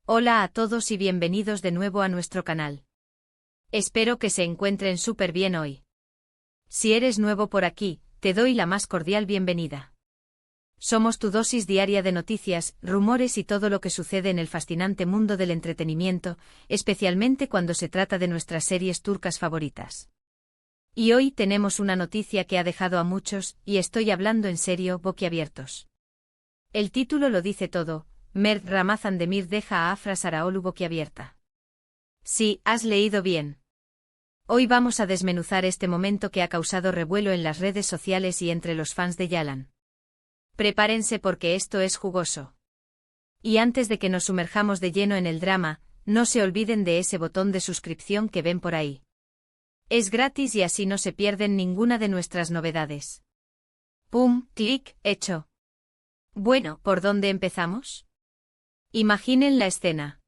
Hola a todos y bienvenidos de nuevo a nuestro canal. Espero que se encuentren súper bien hoy. Si eres nuevo por aquí, te doy la más cordial bienvenida. Somos tu dosis diaria de noticias, rumores y todo lo que sucede en el fascinante mundo del entretenimiento, especialmente cuando se trata de nuestras series turcas favoritas. Y hoy tenemos una noticia que ha dejado a muchos, y estoy hablando en serio, boquiabiertos. El título lo dice todo. Mert Ramazan Demir deja a Afra Sarıoğlu boquiabierta. Sí, has leído bien. Hoy vamos a desmenuzar este momento que ha causado revuelo en las redes sociales y entre los fans de Yalan. Prepárense porque esto es jugoso. Y antes de que nos sumerjamos de lleno en el drama, no se olviden de ese botón de suscripción que ven por ahí. Es gratis y así no se pierden ninguna de nuestras novedades. ¡Pum! Clic, hecho. Bueno, ¿por dónde empezamos? Imaginen la escena.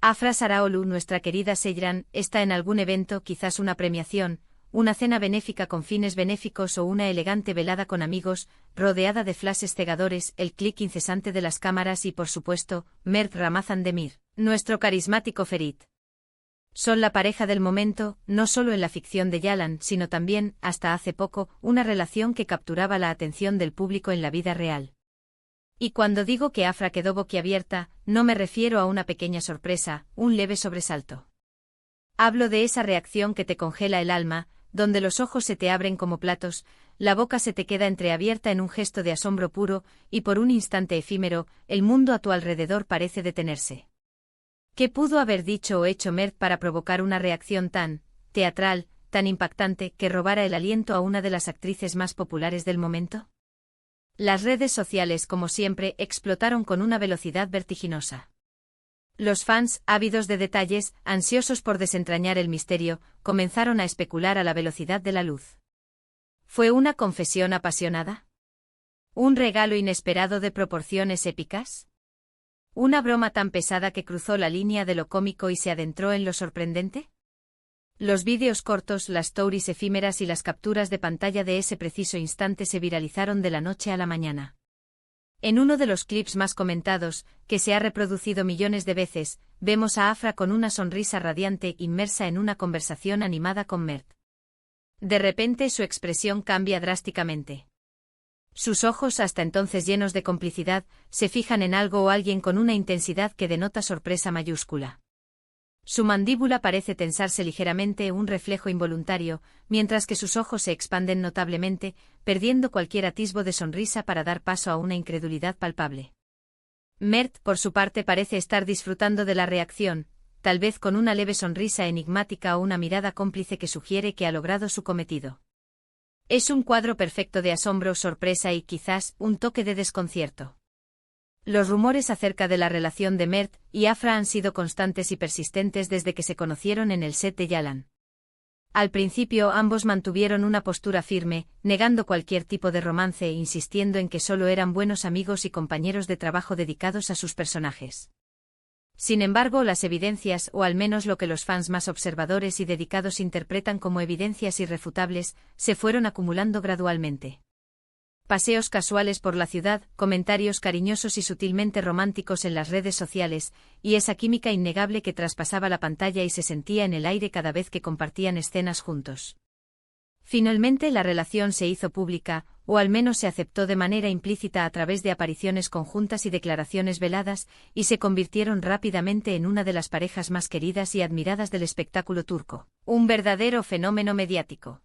Afra Sarıoğlu, nuestra querida Seyran, está en algún evento, quizás una premiación, una cena benéfica con fines benéficos o una elegante velada con amigos, rodeada de flashes cegadores, el clic incesante de las cámaras y por supuesto, Mert Ramazan Demir, nuestro carismático Ferit. Son la pareja del momento, no solo en la ficción de Yalan, sino también, hasta hace poco, una relación que capturaba la atención del público en la vida real. Y cuando digo que Afra quedó boquiabierta, no me refiero a una pequeña sorpresa, un leve sobresalto. Hablo de esa reacción que te congela el alma, donde los ojos se te abren como platos, la boca se te queda entreabierta en un gesto de asombro puro, y por un instante efímero, el mundo a tu alrededor parece detenerse. ¿Qué pudo haber dicho o hecho Mert para provocar una reacción tan teatral, tan impactante, que robara el aliento a una de las actrices más populares del momento? Las redes sociales, como siempre, explotaron con una velocidad vertiginosa. Los fans, ávidos de detalles, ansiosos por desentrañar el misterio, comenzaron a especular a la velocidad de la luz. ¿Fue una confesión apasionada? ¿Un regalo inesperado de proporciones épicas? ¿Una broma tan pesada que cruzó la línea de lo cómico y se adentró en lo sorprendente? Los vídeos cortos, las stories efímeras y las capturas de pantalla de ese preciso instante se viralizaron de la noche a la mañana. En uno de los clips más comentados, que se ha reproducido millones de veces, vemos a Afra con una sonrisa radiante inmersa en una conversación animada con Mert. De repente su expresión cambia drásticamente. Sus ojos, hasta entonces llenos de complicidad, se fijan en algo o alguien con una intensidad que denota sorpresa mayúscula. Su mandíbula parece tensarse ligeramente, un reflejo involuntario, mientras que sus ojos se expanden notablemente, perdiendo cualquier atisbo de sonrisa para dar paso a una incredulidad palpable. Mert, por su parte, parece estar disfrutando de la reacción, tal vez con una leve sonrisa enigmática o una mirada cómplice que sugiere que ha logrado su cometido. Es un cuadro perfecto de asombro, sorpresa y, quizás, un toque de desconcierto. Los rumores acerca de la relación de Mert y Afra han sido constantes y persistentes desde que se conocieron en el set de Yalan. Al principio ambos mantuvieron una postura firme, negando cualquier tipo de romance e insistiendo en que solo eran buenos amigos y compañeros de trabajo dedicados a sus personajes. Sin embargo, las evidencias, o al menos lo que los fans más observadores y dedicados interpretan como evidencias irrefutables, se fueron acumulando gradualmente. Paseos casuales por la ciudad, comentarios cariñosos y sutilmente románticos en las redes sociales, y esa química innegable que traspasaba la pantalla y se sentía en el aire cada vez que compartían escenas juntos. Finalmente la relación se hizo pública, o al menos se aceptó de manera implícita a través de apariciones conjuntas y declaraciones veladas, y se convirtieron rápidamente en una de las parejas más queridas y admiradas del espectáculo turco, un verdadero fenómeno mediático.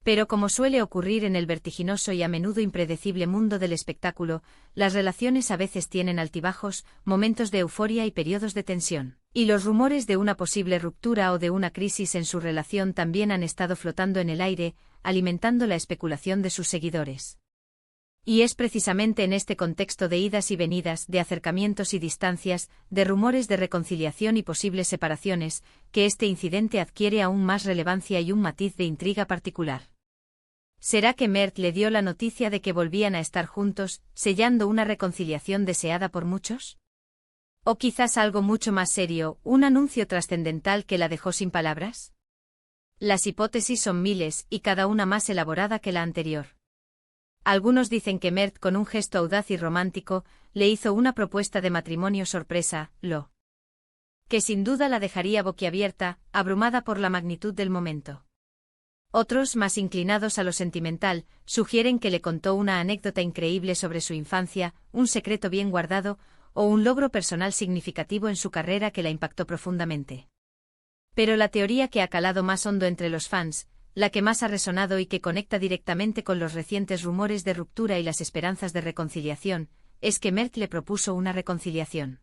Pero como suele ocurrir en el vertiginoso y a menudo impredecible mundo del espectáculo, las relaciones a veces tienen altibajos, momentos de euforia y periodos de tensión, y los rumores de una posible ruptura o de una crisis en su relación también han estado flotando en el aire, alimentando la especulación de sus seguidores. Y es precisamente en este contexto de idas y venidas, de acercamientos y distancias, de rumores de reconciliación y posibles separaciones, que este incidente adquiere aún más relevancia y un matiz de intriga particular. ¿Será que Mert le dio la noticia de que volvían a estar juntos, sellando una reconciliación deseada por muchos? ¿O quizás algo mucho más serio, un anuncio trascendental que la dejó sin palabras? Las hipótesis son miles, y cada una más elaborada que la anterior. Algunos dicen que Mert, con un gesto audaz y romántico, le hizo una propuesta de matrimonio sorpresa, lo que sin duda la dejaría boquiabierta, abrumada por la magnitud del momento. Otros, más inclinados a lo sentimental, sugieren que le contó una anécdota increíble sobre su infancia, un secreto bien guardado, o un logro personal significativo en su carrera que la impactó profundamente. Pero la teoría que ha calado más hondo entre los fans, la que más ha resonado y que conecta directamente con los recientes rumores de ruptura y las esperanzas de reconciliación, es que Mert le propuso una reconciliación.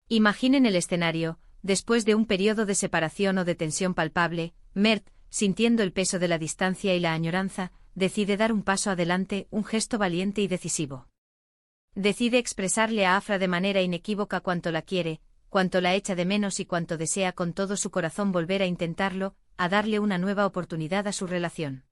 Imaginen el escenario: después de un periodo de separación o de tensión palpable, Mert, sintiendo el peso de la distancia y la añoranza, decide dar un paso adelante, un gesto valiente y decisivo. Decide expresarle a Afra de manera inequívoca cuánto la quiere, cuánto la echa de menos y cuánto desea con todo su corazón volver a intentarlo, a darle una nueva oportunidad a su relación.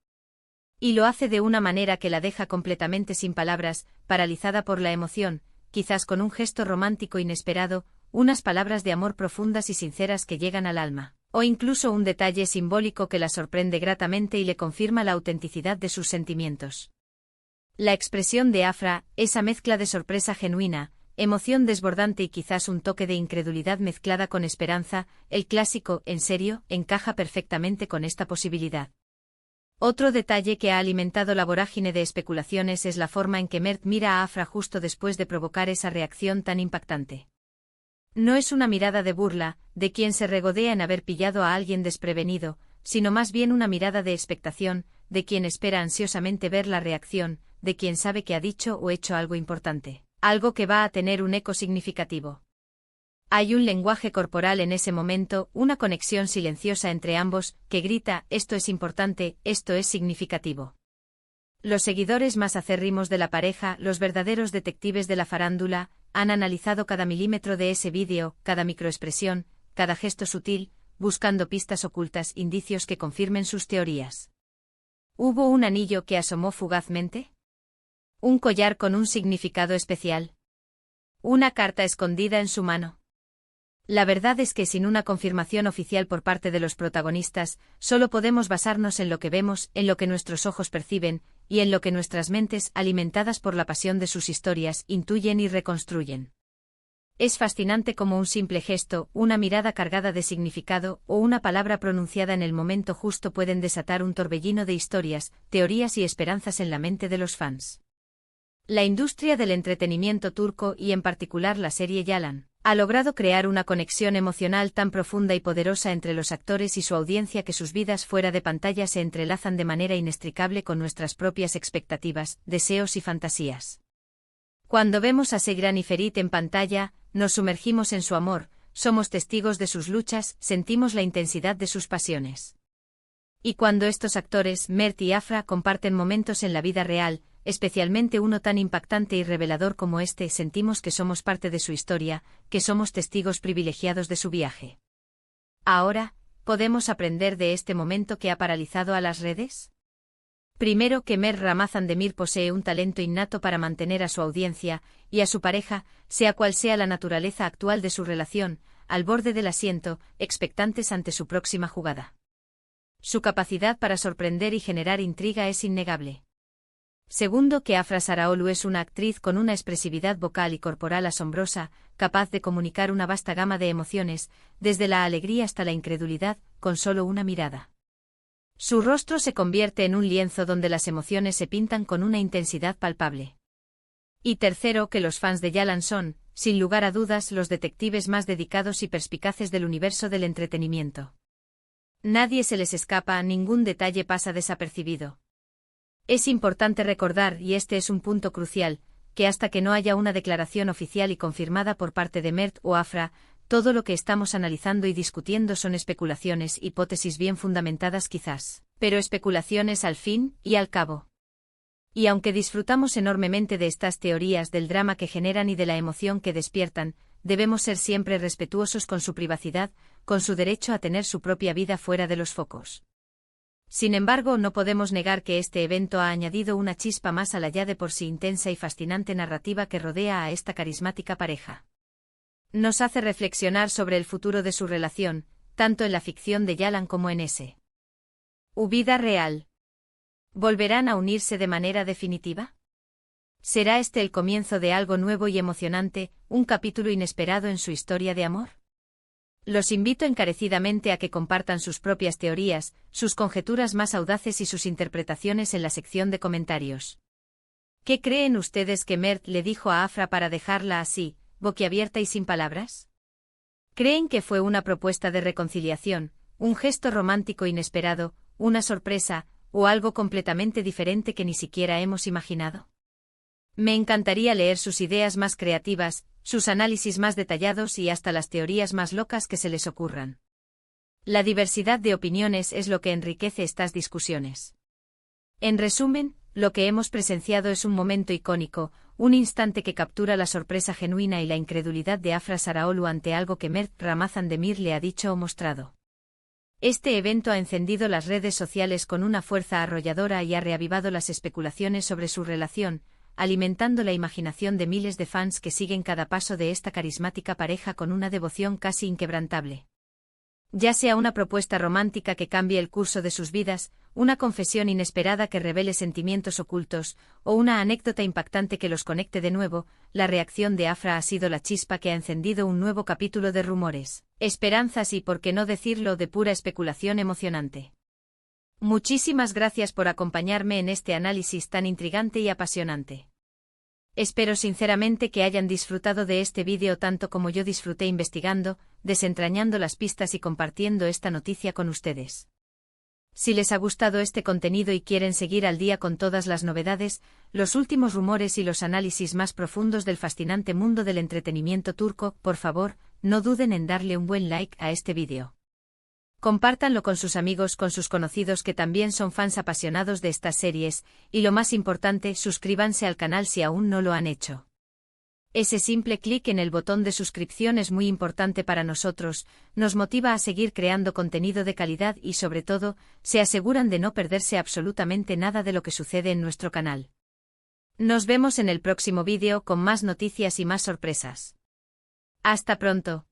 Y lo hace de una manera que la deja completamente sin palabras, paralizada por la emoción, quizás con un gesto romántico inesperado, unas palabras de amor profundas y sinceras que llegan al alma, o incluso un detalle simbólico que la sorprende gratamente y le confirma la autenticidad de sus sentimientos. La expresión de Afra, esa mezcla de sorpresa genuina, emoción desbordante y quizás un toque de incredulidad mezclada con esperanza, el clásico «¿en serio?», encaja perfectamente con esta posibilidad. Otro detalle que ha alimentado la vorágine de especulaciones es la forma en que Mert mira a Afra justo después de provocar esa reacción tan impactante. No es una mirada de burla, de quien se regodea en haber pillado a alguien desprevenido, sino más bien una mirada de expectación, de quien espera ansiosamente ver la reacción, de quien sabe que ha dicho o hecho algo importante, algo que va a tener un eco significativo. Hay un lenguaje corporal en ese momento, una conexión silenciosa entre ambos, que grita: esto es importante, esto es significativo. Los seguidores más acérrimos de la pareja, los verdaderos detectives de la farándula, han analizado cada milímetro de ese vídeo, cada microexpresión, cada gesto sutil, buscando pistas ocultas, indicios que confirmen sus teorías. ¿Hubo un anillo que asomó fugazmente? ¿Un collar con un significado especial? ¿Una carta escondida en su mano? La verdad es que sin una confirmación oficial por parte de los protagonistas, solo podemos basarnos en lo que vemos, en lo que nuestros ojos perciben, y en lo que nuestras mentes, alimentadas por la pasión de sus historias, intuyen y reconstruyen. Es fascinante cómo un simple gesto, una mirada cargada de significado, o una palabra pronunciada en el momento justo pueden desatar un torbellino de historias, teorías y esperanzas en la mente de los fans. La industria del entretenimiento turco y en particular la serie Yalan ha logrado crear una conexión emocional tan profunda y poderosa entre los actores y su audiencia que sus vidas fuera de pantalla se entrelazan de manera inextricable con nuestras propias expectativas, deseos y fantasías. Cuando vemos a Seyran y Ferit en pantalla, nos sumergimos en su amor, somos testigos de sus luchas, sentimos la intensidad de sus pasiones. Y cuando estos actores, Mert y Afra, comparten momentos en la vida real, especialmente uno tan impactante y revelador como este, sentimos que somos parte de su historia, que somos testigos privilegiados de su viaje. Ahora, ¿podemos aprender de este momento que ha paralizado a las redes? Primero, que Mert Ramazan Demir posee un talento innato para mantener a su audiencia, y a su pareja, sea cual sea la naturaleza actual de su relación, al borde del asiento, expectantes ante su próxima jugada. Su capacidad para sorprender y generar intriga es innegable. Segundo, que Afra Saraolu es una actriz con una expresividad vocal y corporal asombrosa, capaz de comunicar una vasta gama de emociones, desde la alegría hasta la incredulidad, con solo una mirada. Su rostro se convierte en un lienzo donde las emociones se pintan con una intensidad palpable. Y tercero, que los fans de Yalan son, sin lugar a dudas, los detectives más dedicados y perspicaces del universo del entretenimiento. Nadie se les escapa, ningún detalle pasa desapercibido. Es importante recordar, y este es un punto crucial, que hasta que no haya una declaración oficial y confirmada por parte de Mert o Afra, todo lo que estamos analizando y discutiendo son especulaciones, hipótesis bien fundamentadas quizás, pero especulaciones al fin y al cabo. Y aunque disfrutamos enormemente de estas teorías, del drama que generan y de la emoción que despiertan, debemos ser siempre respetuosos con su privacidad, con su derecho a tener su propia vida fuera de los focos. Sin embargo, no podemos negar que este evento ha añadido una chispa más a la ya de por sí intensa y fascinante narrativa que rodea a esta carismática pareja. Nos hace reflexionar sobre el futuro de su relación, tanto en la ficción de Yalan como en ese vida real. ¿Volverán a unirse de manera definitiva? ¿Será este el comienzo de algo nuevo y emocionante, un capítulo inesperado en su historia de amor? Los invito encarecidamente a que compartan sus propias teorías, sus conjeturas más audaces y sus interpretaciones en la sección de comentarios. ¿Qué creen ustedes que Mert le dijo a Afra para dejarla así, boquiabierta y sin palabras? ¿Creen que fue una propuesta de reconciliación, un gesto romántico inesperado, una sorpresa, o algo completamente diferente que ni siquiera hemos imaginado? Me encantaría leer sus ideas más creativas, sus análisis más detallados y hasta las teorías más locas que se les ocurran. La diversidad de opiniones es lo que enriquece estas discusiones. En resumen, lo que hemos presenciado es un momento icónico, un instante que captura la sorpresa genuina y la incredulidad de Afra Saraolu ante algo que Mert Ramazan Demir le ha dicho o mostrado. Este evento ha encendido las redes sociales con una fuerza arrolladora y ha reavivado las especulaciones sobre su relación, alimentando la imaginación de miles de fans que siguen cada paso de esta carismática pareja con una devoción casi inquebrantable. Ya sea una propuesta romántica que cambie el curso de sus vidas, una confesión inesperada que revele sentimientos ocultos, o una anécdota impactante que los conecte de nuevo, la reacción de Afra ha sido la chispa que ha encendido un nuevo capítulo de rumores, esperanzas y, por qué no decirlo, de pura especulación emocionante. Muchísimas gracias por acompañarme en este análisis tan intrigante y apasionante. Espero sinceramente que hayan disfrutado de este vídeo tanto como yo disfruté investigando, desentrañando las pistas y compartiendo esta noticia con ustedes. Si les ha gustado este contenido y quieren seguir al día con todas las novedades, los últimos rumores y los análisis más profundos del fascinante mundo del entretenimiento turco, por favor, no duden en darle un buen like a este vídeo. Compártanlo con sus amigos, con sus conocidos que también son fans apasionados de estas series, y lo más importante, suscríbanse al canal si aún no lo han hecho. Ese simple clic en el botón de suscripción es muy importante para nosotros, nos motiva a seguir creando contenido de calidad y sobre todo, se aseguran de no perderse absolutamente nada de lo que sucede en nuestro canal. Nos vemos en el próximo vídeo con más noticias y más sorpresas. Hasta pronto.